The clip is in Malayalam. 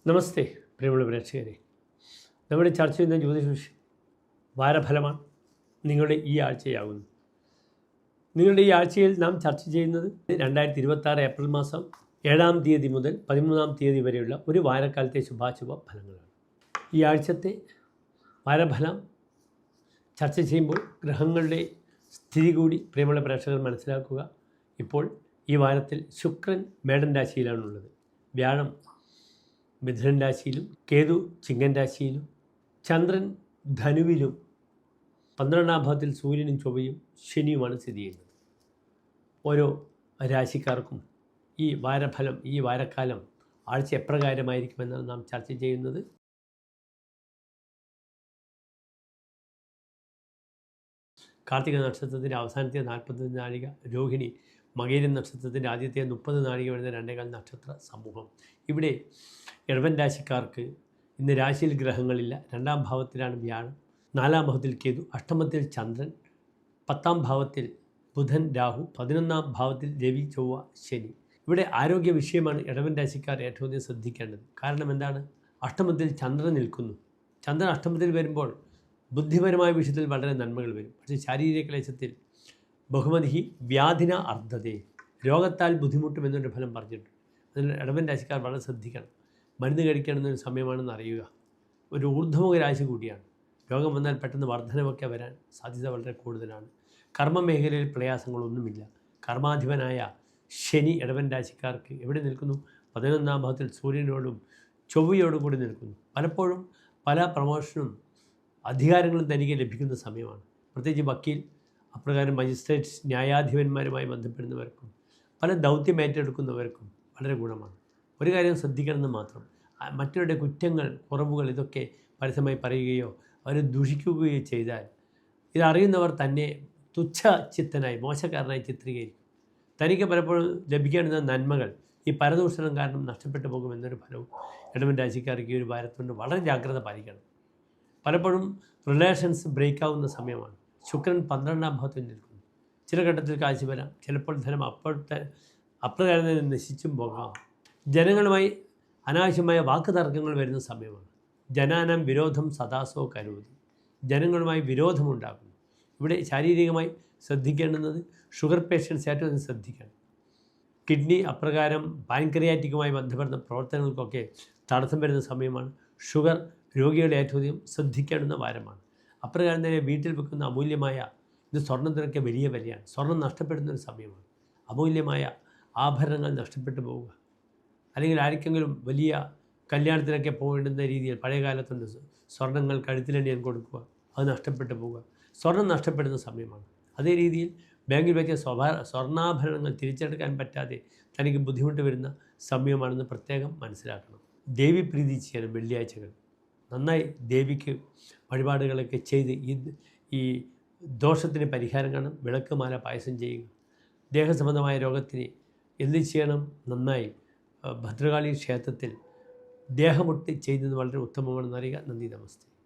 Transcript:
നമസ്തേ പ്രിയമുള്ള പ്രേക്ഷകരെ, നമ്മുടെ ചർച്ച ചെയ്യുന്ന ജ്യോതിഷ വിഷയം വാരഫലമാണ്. നിങ്ങളുടെ ഈ ആഴ്ചയാകുന്നു. നിങ്ങളുടെ ഈ ആഴ്ചയിൽ നാം ചർച്ച ചെയ്യുന്നത് 2026 ഏപ്രിൽ മാസം 7-ാം തീയതി മുതൽ 13-ാം തീയതി വരെയുള്ള ഒരു വാരക്കാലത്തെ ശുഭാശുഭ ഫലങ്ങളാണ്. ഈ ആഴ്ചത്തെ വാരഫലം ചർച്ച ചെയ്യുമ്പോൾ ഗ്രഹങ്ങളുടെ സ്ഥിതി കൂടി പ്രിയമുള്ള പ്രേക്ഷകർ മനസ്സിലാക്കുക. ഇപ്പോൾ ഈ വാരത്തിൽ ശുക്രൻ മേടൻ രാശിയിലാണുള്ളത്, വ്യാഴം മിഥുനൻ രാശിയിലും, കേതു ചിങ്ങൻ രാശിയിലും, ചന്ദ്രൻ ധനുവിലും, 12-ാം ഭാവത്തിൽ സൂര്യനും ചൊവ്വയും ശനിയുമാണ് സ്ഥിതി ചെയ്യുന്നത്. ഓരോ രാശിക്കാർക്കും ഈ വാരഫലം, ഈ വാരക്കാലം ആഴ്ച എപ്രകാരമായിരിക്കുമെന്നാണ് നാം ചർച്ച ചെയ്യുന്നത്. കാർത്തിക നക്ഷത്രത്തിൻ്റെ അവസാനത്തെ 45 നാഴിക, രോഹിണി മകയിരം നക്ഷത്രത്തിൻ്റെ ആദ്യത്തെ 30 നാഴിക വരുന്ന 2.25 നക്ഷത്ര സമൂഹം. ഇവിടെ ഇടവൻ രാശിക്കാർക്ക് ഇന്ന് രാശിയിൽ ഗ്രഹങ്ങളില്ല. 2-ാം ഭാവത്തിലാണ് വ്യാഴം, 4-ാം ഭാവത്തിൽ കേതു, അഷ്ടമത്തിൽ ചന്ദ്രൻ, 10-ാം ഭാവത്തിൽ ബുധൻ രാഹു, 11-ാം ഭാവത്തിൽ രവി ചൊവ്വ ശനി. ഇവിടെ ആരോഗ്യ വിഷയമാണ് ഇടവൻ രാശിക്കാർ ഏറ്റവും അധികം ശ്രദ്ധിക്കേണ്ടത്. കാരണം എന്താണ്? അഷ്ടമത്തിൽ ചന്ദ്രൻ നിൽക്കുന്നു. ചന്ദ്രൻ അഷ്ടമത്തിൽ വരുമ്പോൾ ബുദ്ധിപരമായ വിഷയത്തിൽ വളരെ നന്മകൾ വരും. പക്ഷേ ശാരീരിക ക്ലേശത്തിൽ ബഹുമതി വ്യാധിന അർദ്ധതേ, രോഗത്താൽ ബുദ്ധിമുട്ടുമെന്നൊരു ഫലം പറഞ്ഞിട്ടുണ്ട്. അതിൽ ഇടവൻ രാശിക്കാർ വളരെ ശ്രദ്ധിക്കണം. മരുന്ന് കഴിക്കണമെന്നൊരു സമയമാണെന്ന് അറിയുക. ഒരു ഊർധ്വമുഖ രാശി കൂടിയാണ്. രോഗം വന്നാൽ പെട്ടെന്ന് വർധനമൊക്കെ വരാൻ സാധ്യത വളരെ കൂടുതലാണ്. കർമ്മ മേഖലയിൽ പ്രയാസങ്ങളൊന്നുമില്ല. കർമാധിപനായ ശനി ഇടവൻ രാശിക്കാർക്ക് എവിടെ നിൽക്കുന്നു? 11-ാം ഭാവത്തിൽ സൂര്യനോടും ചൊവ്വയോടും കൂടി നിൽക്കുന്നു. പലപ്പോഴും പല പ്രമോഷനും അധികാരങ്ങളും തനിക്ക് ലഭിക്കുന്ന സമയമാണ്. പ്രത്യേകിച്ച് വക്കീൽ, അപ്രകാരം മജിസ്ട്രേറ്റ്സ്, ന്യായാധിപന്മാരുമായി ബന്ധപ്പെടുന്നവർക്കും പല ദൗത്യം ഏറ്റെടുക്കുന്നവർക്കും വളരെ ഗുണമാണ്. ഒരു കാര്യം ശ്രദ്ധിക്കണമെന്ന് മാത്രം, മറ്റവരുടെ കുറ്റങ്ങൾ, കുറവുകൾ ഇതൊക്കെ പരസ്യമായി പറയുകയോ അവരെ ദൂഷിക്കുകയോ ചെയ്താൽ ഇതറിയുന്നവർ തന്നെ തുച്ഛ ചിത്തനായി, മോശക്കാരനായി ചിത്രീകരിക്കും. തനിക്ക് പലപ്പോഴും ലഭിക്കേണ്ടുന്ന നന്മകൾ ഈ പരദൂഷണം കാരണം നഷ്ടപ്പെട്ടു പോകുമെന്നൊരു ഫലവും ഇടവൻ രാശിക്കാർക്ക് ഈ ഒരു വാരത്തുകൊണ്ട് വളരെ ജാഗ്രത പാലിക്കണം. പലപ്പോഴും റിലേഷൻസ് ബ്രേക്കാവുന്ന സമയമാണ്. ശുക്രൻ 12-ാം ഭാവത്തിൽ നിൽക്കുന്നു. ചില ഘട്ടത്തിൽ കാശ് വരാം, ചിലപ്പോൾ ധനം അപ്പോഴത്തെ അപ്രകാരം തന്നെ നശിച്ചും പോകാം. ജനങ്ങളുമായി അനാവശ്യമായ വാക്ക് തർക്കങ്ങൾ വരുന്ന സമയമാണ്. ജനാനം വിരോധം സദാസോ കരോതി, ജനങ്ങളുമായി വിരോധമുണ്ടാകുന്നു. ഇവിടെ ശാരീരികമായി ശ്രദ്ധിക്കേണ്ടുന്നത് ഷുഗർ പേഷ്യൻസ് ഏറ്റവും ശ്രദ്ധിക്കണം. കിഡ്നി, അപ്രകാരം പാൻക്രിയാറ്റിക്കുമായി ബന്ധപ്പെടുന്ന പ്രവർത്തനങ്ങൾക്കൊക്കെ തടസ്സം വരുന്ന സമയമാണ്. ഷുഗർ രോഗികളെ ഏറ്റവും അധികം ശ്രദ്ധിക്കേണ്ടുന്ന വാരമാണ്. അപ്രകാരം തന്നെ വീട്ടിൽ വെക്കുന്ന അമൂല്യമായ, ഇത് സ്വർണ്ണത്തിനൊക്കെ വലിയ വിലയാണ്, സ്വർണം നഷ്ടപ്പെടുന്ന ഒരു സമയമാണ്. അമൂല്യമായ ആഭരണങ്ങൾ നഷ്ടപ്പെട്ടു പോവുക, അല്ലെങ്കിൽ ആർക്കെങ്കിലും വലിയ കല്യാണത്തിനൊക്കെ പോകേണ്ടുന്ന രീതിയിൽ പഴയ കാലത്തുണ്ട് സ്വർണ്ണങ്ങൾ കഴുത്തിലണിയാൻ കൊടുക്കുക, അത് നഷ്ടപ്പെട്ടു പോവുക, സ്വർണം നഷ്ടപ്പെടുന്ന സമയമാണ്. അതേ രീതിയിൽ ബാങ്കിൽ വെച്ച സ്വർണ്ണാഭരണങ്ങൾ തിരിച്ചെടുക്കാൻ പറ്റാതെ തനിക്ക് ബുദ്ധിമുട്ട് വരുന്ന സമയമാണെന്ന് പ്രത്യേകം മനസ്സിലാക്കണം. ദേവി പ്രീതി ചെയ്യണം. വെള്ളിയാഴ്ചകൾ നന്നായി ദേവിക്ക് വഴിപാടുകളൊക്കെ ചെയ്ത് ഈ ദോഷത്തിന് പരിഹാരം കാണും. വിളക്ക് മാല പായസം ചെയ്യുക. ദേഹസംബന്ധമായ രോഗത്തിന് എന്ത് ചെയ്യണം? നന്നായി ഭദ്രകാളി ക്ഷേത്രത്തിൽ ദേഹമൊട്ട് ചെയ്യുന്നത് വളരെ ഉത്തമമാണെന്ന് അറിയുക. നന്ദി, നമസ്തേ.